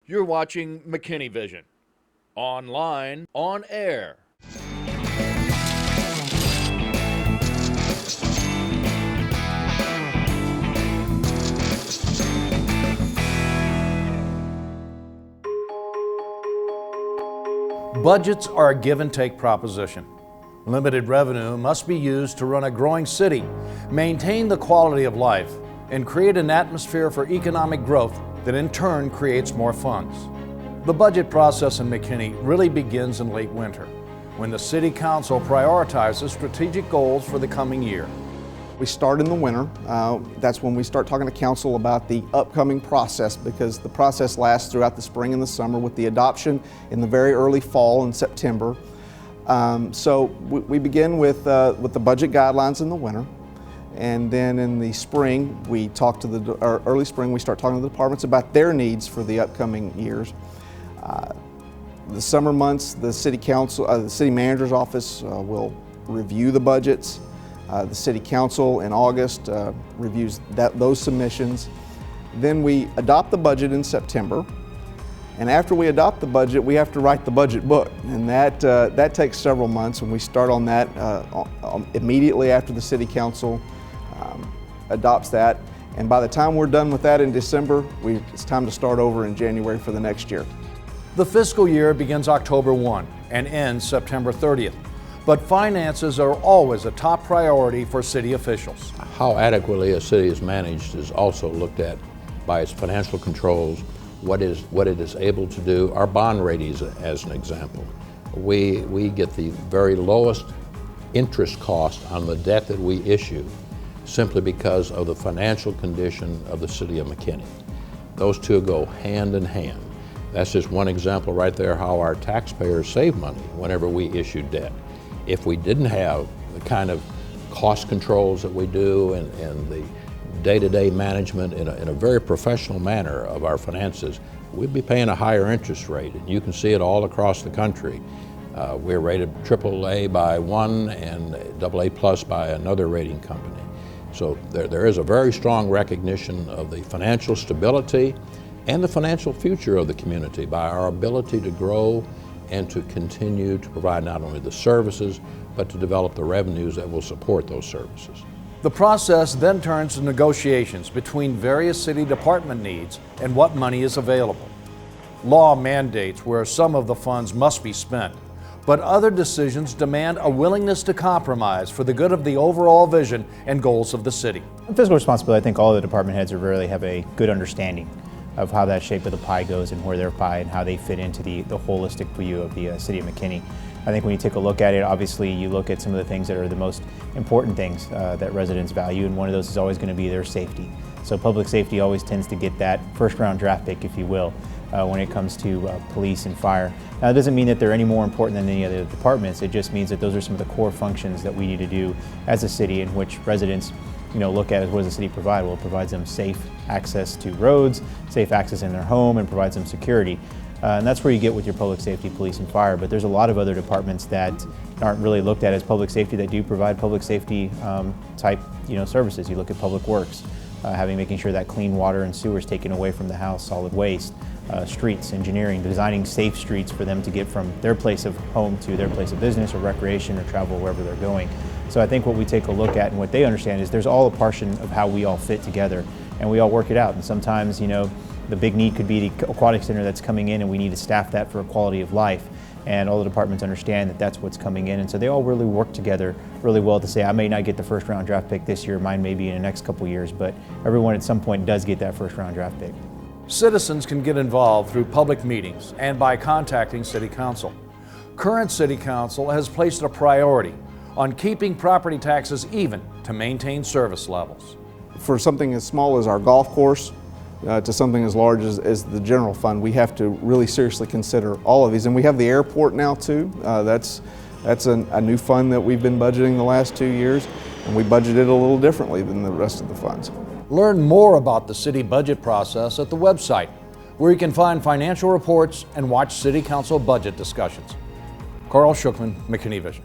You're watching McKinney Vision, online, on air. Budgets are a give and take proposition. Limited revenue must be used to run a growing city, maintain the quality of life, and create an atmosphere for economic growth that in turn creates more funds. The budget process in McKinney really begins in late winter, when the City Council prioritizes strategic goals for the coming year. We start in the winter. That's when we start talking to council about the upcoming process, because the process lasts throughout the spring and the summer with the adoption in the very early fall in September. So we begin with the budget guidelines in the winter, and then in the spring we talk to early spring we start talking to the departments about their needs for the upcoming years. The summer months, the city council, the city manager's office will review the budgets. The City Council in August reviews those submissions. Then we adopt the budget in September. And after we adopt the budget, we have to write the budget book. And that takes several months, and we start on that immediately after the City Council adopts that. And by the time we're done with that in December, it's time to start over in January for the next year. The fiscal year begins October 1 and ends September 30th. But finances are always a top priority for city officials. How adequately a city is managed is also looked at by its financial controls, what it is able to do. Our bond ratings, as an example. We get the very lowest interest cost on the debt that we issue simply because of the financial condition of the city of McKinney. Those two go hand in hand. That's just one example right there how our taxpayers save money whenever we issue debt. If we didn't have the kind of cost controls that we do and the day-to-day management in a very professional manner of our finances, we'd be paying a higher interest rate. And you can see it all across the country. We're rated AAA by one and AA plus by another rating company. So there is a very strong recognition of the financial stability and the financial future of the community by our ability to grow and to continue to provide not only the services, but to develop the revenues that will support those services. The process then turns to negotiations between various city department needs and what money is available. Law mandates where some of the funds must be spent, but other decisions demand a willingness to compromise for the good of the overall vision and goals of the city. In fiscal responsibility, I think all the department heads really have a good understanding of how that shape of the pie goes and where their pie and how they fit into the holistic view of the city of McKinney. I think when you take a look at it, obviously you look at some of the things that are the most important things that residents value, and one of those is always going to be their safety. So public safety always tends to get that first round draft pick, if you will, when it comes to police and fire. Now, it doesn't mean that they're any more important than any other departments. It just means that those are some of the core functions that we need to do as a city, in which residents look at what does the city provide? Well, it provides them safe access to roads, safe access in their home, and provides them security. And that's where you get with your public safety, police, and fire. But there's a lot of other departments that aren't really looked at as public safety that do provide public safety type services. You look at public works, making sure that clean water and sewer is taken away from the house, solid waste, streets, engineering, designing safe streets for them to get from their place of home to their place of business or recreation or travel wherever they're going. So I think what we take a look at and what they understand is there's all a portion of how we all fit together and we all work it out. And sometimes, the big need could be the aquatic center that's coming in and we need to staff that for a quality of life. And all the departments understand that that's what's coming in. And so they all really work together really well to say, I may not get the first round draft pick this year, mine may be in the next couple years, but everyone at some point does get that first round draft pick. Citizens can get involved through public meetings and by contacting City Council. Current City Council has placed a priority on keeping property taxes even to maintain service levels. For something as small as our golf course to something as large as the general fund, we have to really seriously consider all of these. And we have the airport now too. That's a new fund that we've been budgeting the last 2 years, and we budgeted a little differently than the rest of the funds. Learn more about the city budget process at the website, where you can find financial reports and watch City Council budget discussions. Carl Schuchman, McKinney Vision.